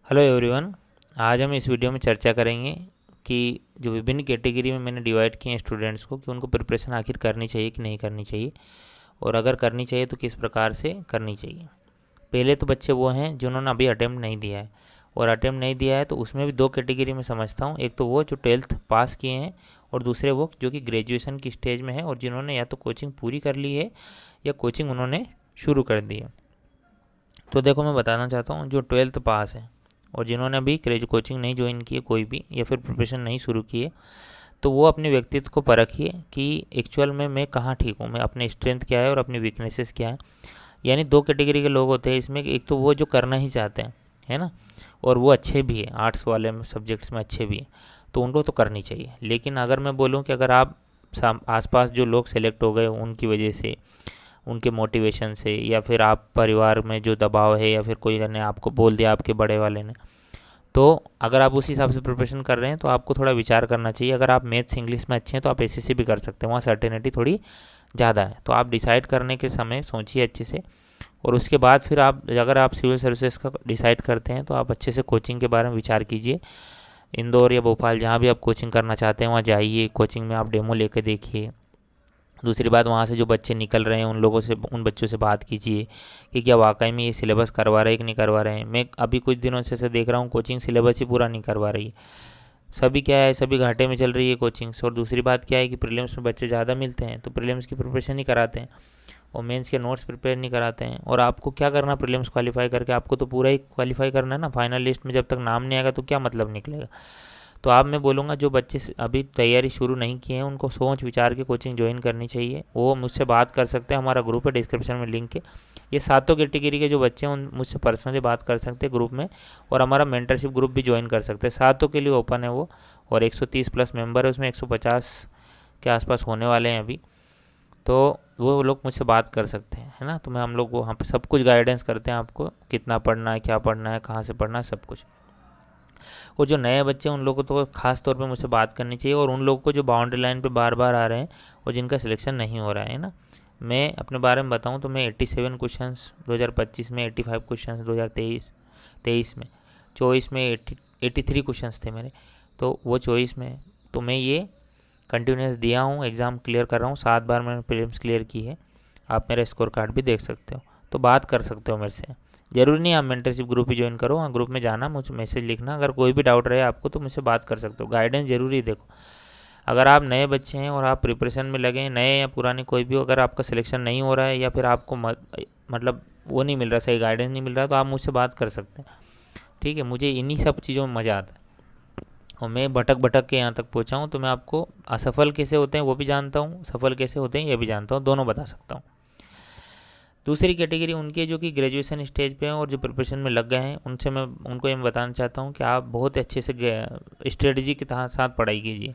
Hello everyone. आज हम इस वीडियो में चर्चा करेंगे कि जो विभिन्न कैटेगरी में मैंने डिवाइड किए हैं स्टूडेंट्स को, कि उनको प्रिपरेशन आखिर करनी चाहिए कि नहीं करनी चाहिए, और अगर करनी चाहिए तो किस प्रकार से करनी चाहिए। पहले तो बच्चे वो हैं जिन्होंने अभी अटेम्प्ट नहीं दिया है, और अटेम्प्ट नहीं दिया है तो उसमें भी दो कैटेगरी में समझता हूँ। एक तो वो जो 12th पास किए हैं, और दूसरे वो जो कि ग्रेजुएशन की स्टेज में है और जिन्होंने या तो कोचिंग पूरी कर ली है या कोचिंग उन्होंने शुरू कर दी है। तो देखो, मैं बताना चाहता हूँ, जो 12th पास है और जिन्होंने अभी कोचिंग नहीं ज्वाइन की है कोई भी, या फिर प्रिपरेशन नहीं शुरू की है, तो वो अपने व्यक्तित्व को परखिए कि एक्चुअल में मैं कहाँ ठीक हूँ, मैं अपने स्ट्रेंथ क्या है और अपनी वीकनेसेस क्या है। यानी दो कैटेगरी के लोग होते हैं इसमें, एक तो वो जो करना ही चाहते हैं, है ना, और वो अच्छे भी हैं, आर्ट्स वाले सब्जेक्ट्स में अच्छे भी हैं, तो उनको तो करनी चाहिए। लेकिन अगर मैं बोलूँ कि अगर आप आसपास जो लोग सेलेक्ट हो गए उनकी वजह से, उनके मोटिवेशन से, या फिर आप परिवार में जो दबाव है, या फिर कोई ने आपको बोल दिया आपके बड़े वाले ने, तो अगर आप उस हिसाब से प्रिपरेशन कर रहे हैं तो आपको थोड़ा विचार करना चाहिए। अगर आप मैथ्स इंग्लिश में अच्छे हैं तो आप एसएससी भी कर सकते हैं, वहाँ सर्टेनिटी थोड़ी ज़्यादा है। तो आप डिसाइड करने के समय सोचिए अच्छे से, और उसके बाद फिर आप, अगर आप सिविल सर्विसेज का डिसाइड करते हैं तो आप अच्छे से कोचिंग के बारे में विचार कीजिए। इंदौर या भोपाल, जहाँ भी आप कोचिंग करना चाहते हैं वहाँ जाइए, कोचिंग में आप डेमो लेकर देखिए। दूसरी बात, वहाँ से जो बच्चे निकल रहे हैं उन लोगों से, उन बच्चों से बात कीजिए कि क्या वाकई में ये सिलेबस करवा रहे हैं कि नहीं करवा रहे हैं। मैं अभी कुछ दिनों से ऐसे देख रहा हूँ, कोचिंग सिलेबस ही पूरा नहीं करवा रही है। सभी क्या है, सभी घाटे में चल रही है कोचिंग्स। और दूसरी बात क्या है कि प्रीलिम्स में बच्चे ज़्यादा मिलते हैं तो प्रीलिम्स की प्रिपरेशन नहीं कराते हैं, और मेंस के नोट्स प्रिपेयर नहीं कराते हैं। और आपको क्या करना, प्रीलिम्स क्वालिफाई करके आपको तो पूरा ही क्वालिफाई करना है ना। फाइनल लिस्ट में जब तक नाम नहीं आएगा तो क्या मतलब निकलेगा। तो आप, मैं बोलूँगा, जो बच्चे अभी तैयारी शुरू नहीं किए हैं उनको सोच विचार के कोचिंग ज्वाइन करनी चाहिए। वो मुझसे बात कर सकते हैं, हमारा ग्रुप है डिस्क्रिप्शन में लिंक है। ये सातों कैटेगरी के जो बच्चे हैं उन मुझसे पर्सनली बात कर सकते हैं ग्रुप में, और हमारा मेंटरशिप ग्रुप भी ज्वाइन कर सकते हैं। सातों के लिए ओपन है वो, और 130 प्लस मेंबर है उसमें, 150 के आसपास होने वाले हैं अभी। तो वो लोग मुझसे बात कर सकते हैं, है ना। तो मैं, हम लोग वहाँ पे सब कुछ गाइडेंस करते हैं, आपको कितना पढ़ना है, क्या पढ़ना है, कहाँ से पढ़ना है, सब कुछ। और जो नए बच्चे हैं उन लोगों को तो खास तौर पे मुझसे बात करनी चाहिए, और उन लोगों को जो बाउंड्री लाइन पे बार बार आ रहे हैं और जिनका सिलेक्शन नहीं हो रहा है ना। मैं अपने बारे में बताऊं तो मैं 87 क्वेश्चंस 2025 में, 85 क्वेश्चंस 2023 में, 24 में 83 क्वेश्चंस थे मेरे, तो वो 24 में, तो मैं ये कंटिन्यूस दिया हूँ, एग्ज़ाम क्लियर कर रहा हूँ। 7 बार मैंने प्रीलिम्स क्लियर की है। आप मेरा स्कोर कार्ड भी देख सकते हो, तो बात कर सकते हो मेरे से। ज़रूरी नहीं आप मेंटरशिप ग्रुप ही ज्वाइन करो, हाँ ग्रुप में जाना, मुझे मैसेज लिखना, अगर कोई भी डाउट रहे आपको तो मुझसे बात कर सकते हो। गाइडेंस जरूरी है। देखो, अगर आप नए बच्चे हैं और आप प्रिपरेशन में लगे हैं, नए या पुराने कोई भी हो, अगर आपका सिलेक्शन नहीं हो रहा है या फिर आपको मतलब वो नहीं मिल रहा, सही गाइडेंस नहीं मिल रहा, तो आप मुझसे बात कर सकते हैं। ठीक है, मुझे इन्हीं सब चीज़ों में मज़ा आता है, और मैं भटक भटक के यहाँ तक पहुँचा हूँ। तो मैं आपको असफल कैसे होते हैं वो भी जानता हूँ, सफल कैसे होते हैं ये भी जानता हूँ, दोनों बता सकता हूँ। दूसरी कैटेगरी उनके जो कि ग्रेजुएशन स्टेज पे हैं और जो प्रिपरेशन में लग गए हैं, उनसे मैं, उनको ये बताना चाहता हूँ कि आप बहुत अच्छे से स्ट्रेटजी के साथ पढ़ाई कीजिए।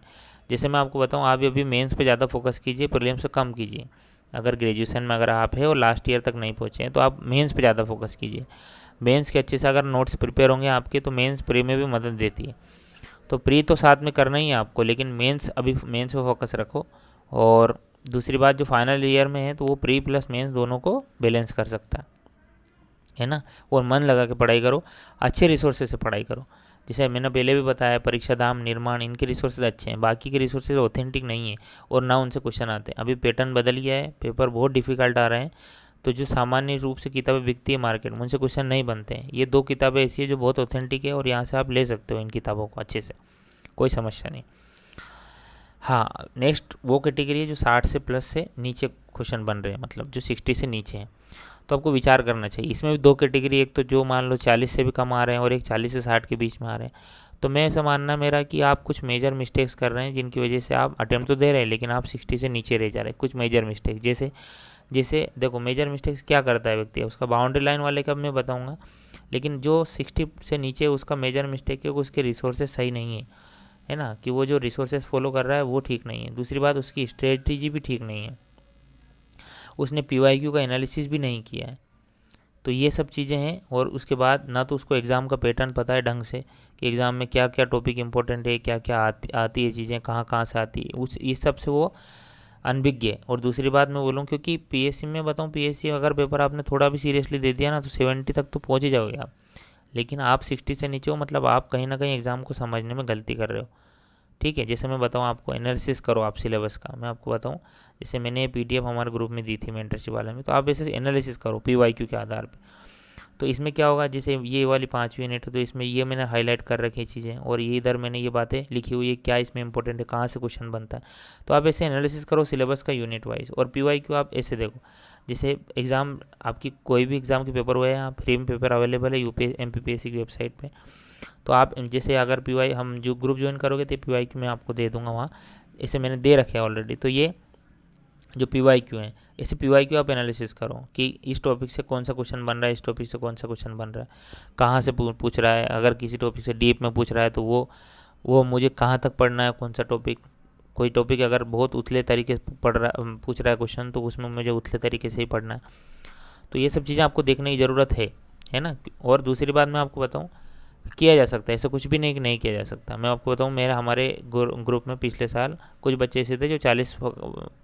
जैसे मैं आपको बताऊँ, आप अभी मेंस पे ज़्यादा फोकस कीजिए, प्रीलिम्स से कम कीजिए। अगर ग्रेजुएशन में अगर आप है और लास्ट ईयर तक नहीं पहुँचे हैं तो आप मेंस पे ज़्यादा फोकस कीजिए। मेंस के अच्छे से अगर नोट्स प्रिपेयर होंगे आपके तो मेंस प्री में भी मदद देती है। तो प्री तो साथ में करना ही है आपको, लेकिन मेंस, अभी मेंस पे फोकस रखो। और दूसरी बात, जो फाइनल ईयर में है तो वो प्री प्लस मेंस दोनों को बैलेंस कर सकता है ना। और मन लगा के पढ़ाई करो, अच्छे रिसोर्सेज से पढ़ाई करो। जैसे मैंने पहले भी बताया, परीक्षा धाम, निर्माण, इनके रिसोर्सेज अच्छे हैं, बाकी के रिसोर्सेज ऑथेंटिक नहीं है और ना उनसे क्वेश्चन आते हैं। अभी पैटर्न बदल गया है, पेपर बहुत डिफिकल्ट आ रहे हैं। तो जो सामान्य रूप से किताबें बिकती है मार्केट में, उनसे क्वेश्चन नहीं बनते हैं। ये दो किताबें ऐसी है जो बहुत ऑथेंटिक है और यहाँ से आप ले सकते हो इन किताबों को अच्छे से, कोई समस्या नहीं। हाँ, नेक्स्ट वो कैटेगरी है जो 60 से प्लस से नीचे क्वेश्चन बन रहे हैं, मतलब जो 60 से नीचे हैं, तो आपको विचार करना चाहिए। इसमें भी दो कैटेगरी, एक तो जो मान लो 40 से भी कम आ रहे हैं और एक 40 से 60 के बीच में आ रहे हैं। तो मैं ऐसा मानना मेरा कि आप कुछ मेजर मिस्टेक्स कर रहे हैं जिनकी वजह से आप अटेम्प्ट तो दे रहे हैं लेकिन आप 60 से नीचे रह जा रहे हैं। कुछ मेजर मिस्टेक्स, जैसे जैसे देखो, मेजर मिस्टेक्स क्या करता है व्यक्ति, उसका बाउंड्री लाइन वाले का मैं बताऊंगा, लेकिन जो 60 से नीचे उसका मेजर मिस्टेक है कि उसके रिसोर्सेज सही नहीं है ना, कि वो जो रिसोर्सेज फॉलो कर रहा है वो ठीक नहीं है। दूसरी बात, उसकी स्ट्रेटजी भी ठीक नहीं है, उसने पीवाईक्यू का एनालिसिस भी नहीं किया है। तो ये सब चीज़ें हैं। और उसके बाद ना तो उसको एग्ज़ाम का पैटर्न पता है ढंग से, कि एग्ज़ाम में क्या क्या टॉपिक इंपॉर्टेंट है, क्या क्या आती है चीज़ें, कहाँ कहाँ से आती है, उस इस सब से वो अनभिज्ञ है। और दूसरी बात मैं बोलूँ, क्योंकि पीएससी में बताऊँ, पीएससी अगर पेपर आपने थोड़ा भी सीरियसली दे दिया ना तो 70 तक तो पहुँच ही जाओगे आप। लेकिन आप 60 से नीचे हो मतलब आप कहीं ना कहीं एग्ज़ाम को समझने में गलती कर रहे हो। ठीक है, जैसे मैं बताऊँ आपको, एनालिसिस करो आप सिलेबस का। मैं आपको बताऊँ, जैसे मैंने PDF हमारे ग्रुप में दी थी मेंटरशिप वाले में, तो आप ऐसे एनालिसिस करो PYQ के आधार पे। तो इसमें क्या होगा, जैसे ये वाली 5वीं यूनिट है तो इसमें ये मैंने हाईलाइट कर रखी है चीज़ें, और ये इधर मैंने ये बातें लिखी हुई है क्या इसमें इंपॉर्टेंट है, कहाँ से क्वेश्चन बनता है। तो आप ऐसे एनालिसिस करो सिलेबस का यूनिट वाइज। और PYQ आप ऐसे देखो, जैसे एग्ज़ाम आपकी कोई भी एग्ज़ाम के पेपर हुए हैं, आप फ्री में पेपर अवेलेबल है MPPSC की वेबसाइट पे। तो आप जैसे अगर हम जो ग्रुप ज्वाइन करोगे तो PYQ मैं आपको दे दूंगा वहाँ, इसे मैंने दे रखे है ऑलरेडी। तो ये जो PYQ है, इसे PYQ आप एनालिसिस करो कि इस टॉपिक से कौन सा क्वेश्चन बन रहा है, इस टॉपिक से कौन सा क्वेश्चन बन रहा है, कहाँ से पूछ रहा है। अगर किसी टॉपिक से डीप में पूछ रहा है तो वो मुझे कहाँ तक पढ़ना है, कौन सा टॉपिक। कोई टॉपिक अगर बहुत उथले तरीके से पूछ रहा है क्वेश्चन, तो उसमें मुझे उथले तरीके से ही पढ़ना है। तो ये सब चीज़ें आपको देखने की ज़रूरत है ना। और दूसरी बात मैं आपको बताऊँ, किया जा सकता है, ऐसा कुछ भी नहीं कि नहीं किया जा सकता। मैं आपको बताऊँ, हमारे ग्रुप में पिछले साल कुछ बच्चे ऐसे थे जो 40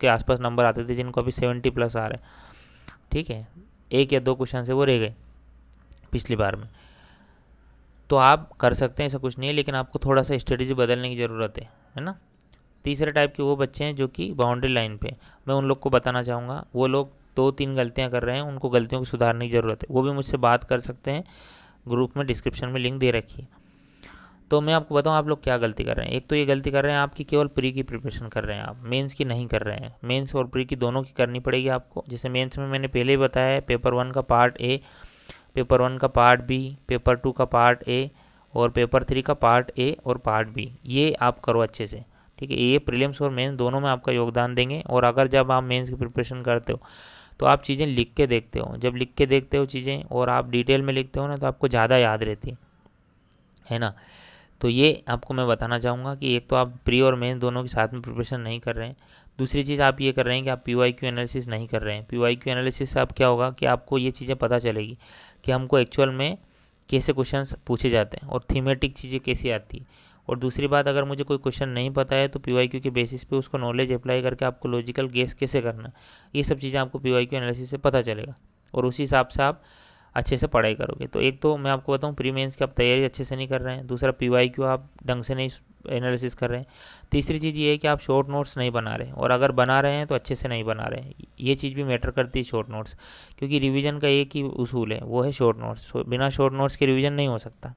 के आसपास नंबर आते थे, जिनको अभी 70 प्लस आ रहे हैं। ठीक है, 1 या 2 क्वेश्चन से वो रह गए पिछली बार में। तो आप कर सकते हैं, ऐसा कुछ नहीं है, लेकिन आपको थोड़ा सा स्ट्रेटेजी बदलने की ज़रूरत है ना। तीसरे टाइप के वो बच्चे हैं जो कि बाउंड्री लाइन पे, मैं उन लोग को बताना चाहूँगा, वो लोग 2-3 गलतियाँ कर रहे हैं, उनको गलतियों को सुधारने की ज़रूरत है। वो भी मुझसे बात कर सकते हैं, ग्रुप में डिस्क्रिप्शन में लिंक दे रखी है। तो मैं आपको बताऊं आप लोग क्या गलती कर रहे हैं। एक तो ये गलती कर रहे हैं आपकी केवल प्री की प्रिपरेशन कर रहे हैं, आप मेंस की नहीं कर रहे हैं। मेंस और प्री की दोनों की करनी पड़ेगी आपको। जैसे मेंस में मैंने पहले ही बताया है, पेपर 1 का पार्ट ए, पेपर 1 का पार्ट बी, पेपर 2 का पार्ट ए, और पेपर 3 का पार्ट ए और पार्ट बी, ये आप करो अच्छे से। ठीक है, ये प्रीलिम्स और मेंस दोनों में आपका योगदान देंगे। और अगर जब आप मेंस की प्रिपरेशन करते हो तो आप चीज़ें लिख के देखते हो, जब लिख के देखते हो चीज़ें और आप डिटेल में लिखते हो ना, तो आपको ज़्यादा याद रहती है ना। तो ये आपको मैं बताना चाहूँगा कि एक तो आप प्री और मेंस दोनों के साथ में प्रिपरेशन नहीं कर रहे हैं। दूसरी चीज़ आप ये कर रहे हैं कि आप PYQ एनालिसिस नहीं कर रहे हैं। PYQ एनालिसिस से अब क्या होगा कि आपको ये चीज़ें पता चलेगी कि हमको एक्चुअल में कैसे क्वेश्चन पूछे जाते हैं और थीमेटिक चीज़ें कैसी आती है। और दूसरी बात, अगर मुझे कोई क्वेश्चन नहीं पता है तो PYQ के बेसिस पे उसको नॉलेज अप्लाई करके आपको लॉजिकल गेस कैसे करना है, ये सब चीज़ें आपको PYQ एनालिसिस से पता चलेगा, और उसी हिसाब से आप अच्छे से पढ़ाई करोगे। तो एक तो मैं आपको बताऊं, प्री मेंस की आप तैयारी अच्छे से नहीं कर रहे हैं। दूसरा, PYQ आप ढंग से नहीं एनालिसिस कर रहे हैं। तीसरी चीज़ ये है कि आप शॉर्ट नोट्स नहीं बना रहे हैं, और अगर बना रहे हैं तो अच्छे से नहीं बना रहे हैं। ये चीज़ भी मैटर करती है, शॉर्ट नोट्स, क्योंकि रिवीजन का एक ही उसूल है, वो है शॉर्ट नोट्स। बिना शॉर्ट नोट्स के रिवीजन नहीं हो सकता,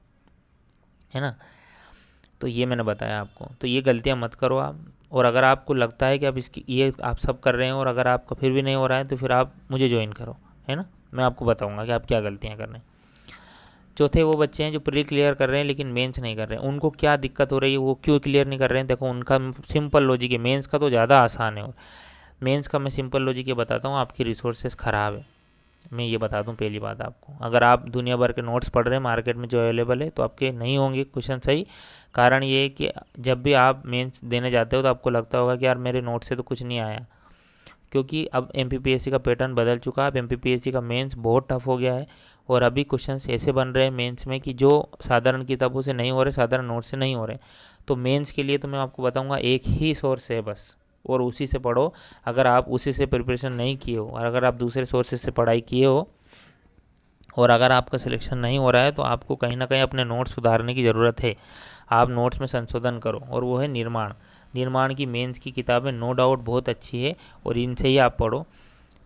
है ना। तो ये मैंने बताया आपको, तो ये गलतियाँ मत करो आप। और अगर आपको लगता है कि आप ये आप सब कर रहे हैं और अगर आपका फिर भी नहीं हो रहा है, तो फिर आप मुझे ज्वाइन करो, है ना। मैं आपको बताऊंगा कि आप क्या गलतियाँ कर रहे हैं। चौथे वो बच्चे हैं जो प्री क्लियर कर रहे हैं लेकिन मेंस नहीं कर रहे हैं। उनको क्या दिक्कत हो रही है, वो क्यों क्लियर नहीं कर रहे हैं? देखो, उनका सिंपल लॉजिक है, मेंस का तो ज़्यादा आसान है। और मेंस का मैं सिंपल लॉजिक ये बताता हूँ, आपकी रिसोर्सेज ख़राब है। मैं ये बता दूं पहली बात आपको, अगर आप दुनिया भर के नोट्स पढ़ रहे हैं मार्केट में जो अवेलेबल है, तो आपके नहीं होंगे क्वेश्चन सही। कारण ये है कि जब भी आप मेंस देने जाते हो तो आपको लगता होगा कि यार मेरे नोट से तो कुछ नहीं आया, क्योंकि अब MPPSC का पैटर्न बदल चुका है। अब MPPSC का मेंस बहुत टफ हो गया है, और अभी क्वेश्चन ऐसे बन रहे हैं मेंस में कि जो साधारण किताबों से नहीं हो रहे, साधारण नोट से नहीं हो रहे। तो मेंस के लिए तो मैं आपको बताऊंगा एक ही सोर्स है बस, और उसी से पढ़ो। अगर आप उसी से प्रिपरेशन नहीं किए हो, और अगर आप दूसरे सोर्सेज से पढ़ाई किए हो, और अगर आपका सिलेक्शन नहीं हो रहा है, तो आपको कहीं ना कहीं अपने नोट्स सुधारने की ज़रूरत है। आप नोट्स में संशोधन करो, और वो है निर्माण की मेंस की किताबें नो डाउट बहुत अच्छी है, और इनसे ही आप पढ़ो।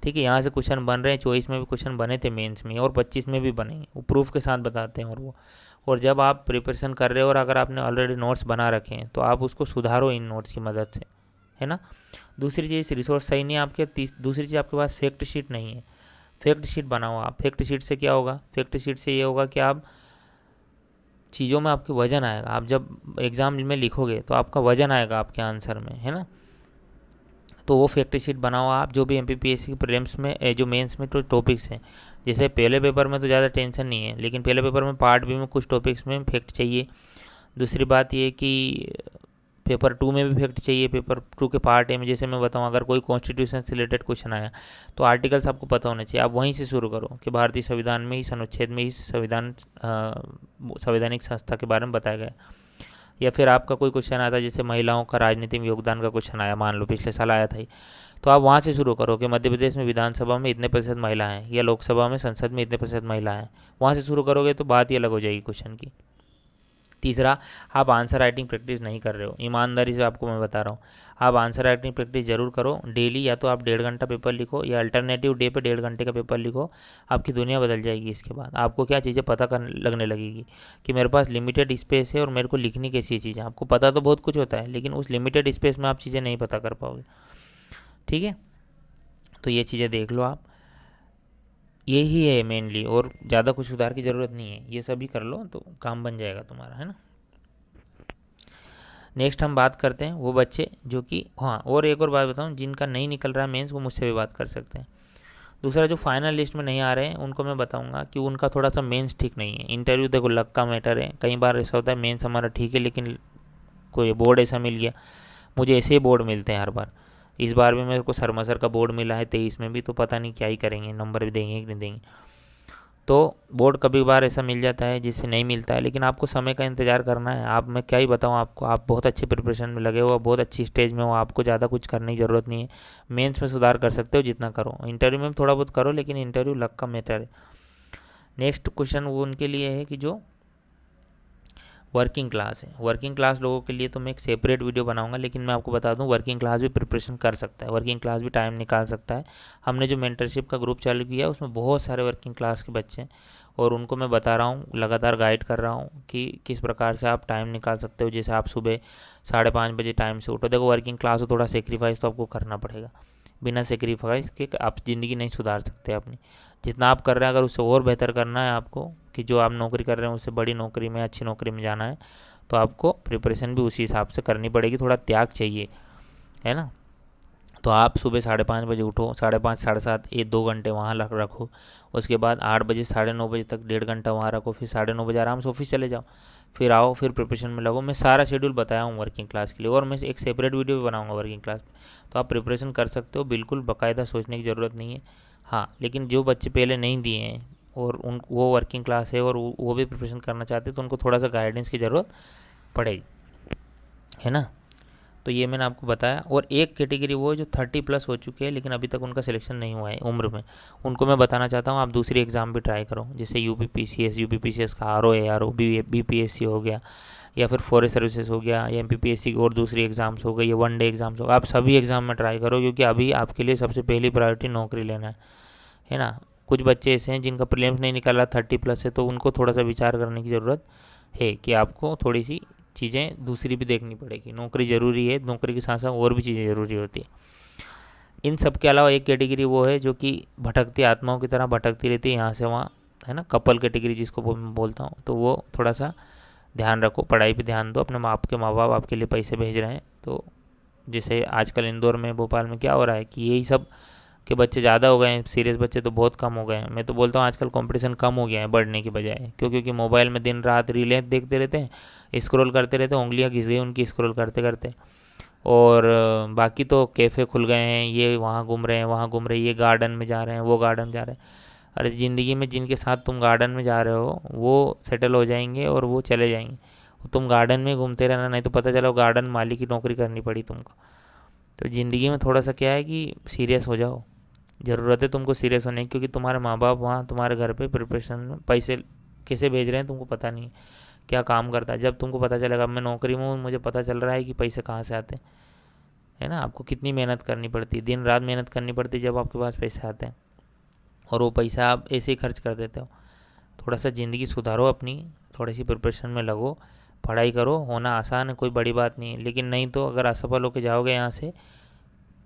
ठीक है, यहाँ से क्वेश्चन बन रहे हैं, 24 में भी क्वेश्चन बने थे मेंस में, और 25 में भी बनेंगे, वो प्रूफ के साथ बताते हैं। और जब आप प्रिपरेशन कर रहे हो और अगर आपने ऑलरेडी नोट्स बना रखे हैं, तो आप उसको सुधारो इन नोट्स की मदद से, है ना। दूसरी चीज़, रिसोर्स सही नहीं है आपके। दूसरी चीज़, आपके पास फैक्ट शीट नहीं है। फैक्ट शीट बनाओ आप। फैक्ट शीट से क्या होगा? फैक्ट शीट से ये होगा कि आप चीज़ों में आपके वजन आएगा। आप जब एग्ज़ाम में लिखोगे तो आपका वजन आएगा आपके आंसर में, है ना। तो वो फैक्ट शीट बनाओ आप, जो भी MPPSC के प्रीलिम्स में जो मेंस में तो टॉपिक्स हैं। जैसे पहले पेपर में तो ज़्यादा टेंशन नहीं है, लेकिन पहले पेपर में पार्ट बी में कुछ टॉपिक्स में फैक्ट चाहिए। दूसरी बात ये कि पेपर 2 में भी फैक्ट चाहिए। पेपर 2 के पार्ट ए में जैसे मैं बताऊं, अगर कोई कॉन्स्टिट्यूशन से रिलेटेड क्वेश्चन आया तो आर्टिकल्स आपको पता होना चाहिए। आप वहीं से शुरू करो कि भारतीय संविधान में इस अनुच्छेद में इस संवैधानिक संस्था के बारे में बताया गया। या फिर आपका कोई क्वेश्चन आता है, जैसे महिलाओं का राजनीति में योगदान का क्वेश्चन आया, मान लो पिछले साल आया था ही, तो आप वहाँ से शुरू करो कि मध्य प्रदेश में विधानसभा में इतने प्रतिशत महिलाएं हैं या लोकसभा में संसद में इतने प्रतिशत महिलाएं हैं, वहाँ से शुरू करोगे तो बात ही अलग हो जाएगी क्वेश्चन की। तीसरा, आप आंसर राइटिंग प्रैक्टिस नहीं कर रहे हो, ईमानदारी से आपको मैं बता रहा हूँ, आप आंसर राइटिंग प्रैक्टिस जरूर करो डेली। या तो आप 1.5 घंटा पेपर लिखो या अल्टरनेटिव डे पे 1.5 घंटे का पेपर लिखो, आपकी दुनिया बदल जाएगी। इसके बाद आपको क्या चीज़ें पता करने लगने लगेगी कि मेरे पास लिमिटेड स्पेस है और मेरे को लिखनी कैसी चीज़ें। आपको पता तो बहुत कुछ होता है लेकिन उस लिमिटेड स्पेस में आप चीज़ें नहीं पता कर पाओगे। ठीक है, तो ये चीज़ें देख लो आप, यही है मेनली, और ज़्यादा कुछ सुधार की ज़रूरत नहीं है, ये सभी कर लो तो काम बन जाएगा तुम्हारा, है ना। नेक्स्ट हम बात करते हैं वो बच्चे जो कि, हाँ और एक और बात बताऊँ, जिनका नहीं निकल रहा है मेंस वो मुझसे भी बात कर सकते हैं। दूसरा, जो फाइनल लिस्ट में नहीं आ रहे हैं उनको मैं बताऊंगा कि उनका थोड़ा सा मेंस ठीक नहीं है। इंटरव्यू देखो लक का मैटर है, कई बार ऐसा होता है मेंस हमारा ठीक है लेकिन कोई बोर्ड ऐसा मिल गया, मुझे ऐसे ही बोर्ड मिलते हैं हर बार। इस बार भी मेरे को सरमसर का बोर्ड मिला है 23 में भी, तो पता नहीं क्या ही करेंगे, नंबर भी देंगे कि नहीं देंगे। तो बोर्ड कभी बार ऐसा मिल जाता है जिससे नहीं मिलता है, लेकिन आपको समय का इंतज़ार करना है। आप, मैं क्या ही बताऊँ आपको, आप बहुत अच्छे प्रिपरेशन में लगे हो, बहुत अच्छी स्टेज में हो, आपको ज़्यादा कुछ करने की ज़रूरत नहीं है। मेंस में सुधार कर सकते हो जितना करो, इंटरव्यू में थोड़ा बहुत करो, लेकिन इंटरव्यू लक का मैटर है। नेक्स्ट क्वेश्चन वो उनके लिए है कि जो वर्किंग क्लास है, वर्किंग क्लास लोगों के लिए तो मैं एक सेपरेट वीडियो बनाऊंगा, लेकिन मैं आपको बता दूं वर्किंग क्लास भी प्रिपरेशन कर सकता है, वर्किंग क्लास भी टाइम निकाल सकता है। हमने जो मेंटरशिप का ग्रुप चालू किया है उसमें बहुत सारे वर्किंग क्लास के बच्चे हैं और उनको मैं बता रहा हूँ, लगातार गाइड कर रहा हूँ कि किस प्रकार से आप टाइम निकाल सकते हो। जैसे आप सुबह 5:30 बजे टाइम से उठो, देखो वर्किंग क्लास हो, थोड़ा सेक्रीफाइस तो आपको करना पड़ेगा, बिना सेक्रीफाइस के आप ज़िंदगी नहीं सुधार सकते अपनी। जितना आप कर रहे हैं अगर उससे और बेहतर करना है आपको, कि जो आप नौकरी कर रहे हैं उससे बड़ी नौकरी में, अच्छी नौकरी में जाना है, तो आपको प्रिपरेशन भी उसी हिसाब से करनी पड़ेगी, थोड़ा त्याग चाहिए, है ना। तो आप सुबह 5:30 बजे उठो, 5:30 7:30 ये 2 घंटे वहाँ रखो, उसके बाद 8 बजे 9:30 बजे तक 1.5 घंटा वहाँ रखो, फिर 9:30 बजे आराम से ऑफिस चले जाओ, फिर आओ, फिर प्रिपरेशन में लगो। मैं सारा शेड्यूल बताया हूँ वर्किंग क्लास के लिए, और मैं एक सेपरेट वीडियो भी बनाऊँगा वर्किंग क्लास में, तो आप प्रिपरेशन कर सकते हो, बिल्कुल बाकायदा सोचने की ज़रूरत नहीं है। हाँ, लेकिन जो बच्चे पहले नहीं दिए हैं और उन वो वर्किंग क्लास है और वो भी प्रिपरेशन करना चाहते हैं, तो उनको थोड़ा सा गाइडेंस की ज़रूरत पड़ेगी, है ना। तो ये मैंने आपको बताया। और एक कैटेगरी वो है जो 30+ हो चुके हैं लेकिन अभी तक उनका सिलेक्शन नहीं हुआ है उम्र में, उनको मैं बताना चाहता हूँ आप दूसरी एग्ज़ाम भी ट्राई करो, जैसे यूपीपीसीएस का RO BPSC हो गया, या फिर फॉरेस्ट सर्विसेज हो गया, या MPPSC की और दूसरी एग्ज़ाम्स हो गई, या 1 डे एग्ज़ाम्स हो गए, आप सभी एग्ज़ाम में ट्राई करो, क्योंकि अभी आपके लिए सबसे पहली प्रायोरिटी नौकरी लेना है ना। कुछ बच्चे ऐसे हैं जिनका प्रीलिम्स नहीं निकला 30+ है, तो उनको थोड़ा सा विचार करने की ज़रूरत है कि आपको थोड़ी सी चीज़ें दूसरी भी देखनी पड़ेगी। नौकरी ज़रूरी है, नौकरी के साथ साथ और भी चीज़ें ज़रूरी होती है। इन सब के अलावा एक कैटेगरी वो है जो कि भटकती आत्माओं की तरह भटकती रहती है यहाँ से वहाँ, है ना, कपल कैटेगरी जिसको मैं बोलता हूँ। तो वो थोड़ा सा ध्यान रखो, पढ़ाई पे ध्यान दो, अपने आपके माँ बाप आपके लिए पैसे भेज रहे हैं, तो जैसे आजकल इंदौर में, भोपाल में क्या हो रहा है कि यही सब के बच्चे ज़्यादा हो गए हैं, सीरियस बच्चे तो बहुत कम हो गए हैं। मैं तो बोलता हूँ आजकल कंपटीशन कम हो गया है बढ़ने की बजाय, क्योंकि मोबाइल में दिन रात रीलें देखते रहते हैं, स्क्रॉल करते रहते हैं, उंगलियाँ घिस गई उनकी स्क्रॉल करते करते। और बाकी तो कैफ़े खुल गए हैं, ये वहाँ घूम रहे हैं, वहाँ घूम रहे हैं, ये गार्डन में जा रहे हैं, वो गार्डन जा रहे हैं। अरे ज़िंदगी में जिनके साथ तुम गार्डन में जा रहे हो वो सेटल हो जाएंगे और वो चले जाएंगे, तुम गार्डन में घूमते रहना, नहीं तो पता चला गार्डन मालिक की नौकरी करनी पड़ी तुमको। तो ज़िंदगी में थोड़ा सा क्या है कि सीरियस हो जाओ, ज़रूरत है तुमको सीरियस होने की, क्योंकि तुम्हारे माँ बाप वहाँ तुम्हारे घर पे प्रिपरेशन में पैसे कैसे भेज रहे हैं तुमको पता नहीं है, क्या काम करता है। जब तुमको पता चलेगा, मैं नौकरी में हूँ, मुझे पता चल रहा है कि पैसे कहाँ से आते हैं, है ना। आपको कितनी मेहनत करनी पड़ती है, दिन रात मेहनत करनी पड़ती है जब आपके पास पैसे आते हैं, और वो पैसा आप ऐसे ही खर्च कर देते हो। थोड़ा सा ज़िंदगी सुधारो अपनी, थोड़ी सी प्रिपरेशन में लगो, पढ़ाई करो, होना आसान है, कोई बड़ी बात नहीं है। लेकिन नहीं तो अगर असफल होकर जाओगे यहाँ से,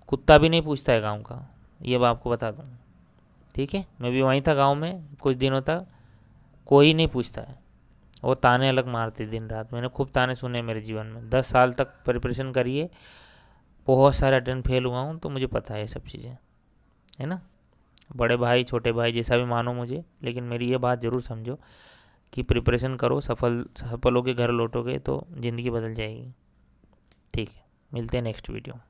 कुत्ता भी नहीं पूछता है गाँव का, ये मैं आपको बता दूँ। ठीक है, मैं भी वहीं था गांव में कुछ दिनों तक, कोई नहीं पूछता है, वो ताने अलग मारते दिन रात। मैंने खूब ताने सुने मेरे जीवन में, 10 साल तक प्रिपरेशन करिए, बहुत सारे अटेम्प्ट फेल हुआ हूँ, तो मुझे पता है ये सब चीज़ें, है ना। बड़े भाई छोटे भाई जैसा भी मानो मुझे, लेकिन मेरी ये बात ज़रूर समझो कि प्रिपरेशन करो, सफल होकर घर लौटोगे तो ज़िंदगी बदल जाएगी। ठीक है, मिलते हैं नेक्स्ट वीडियो।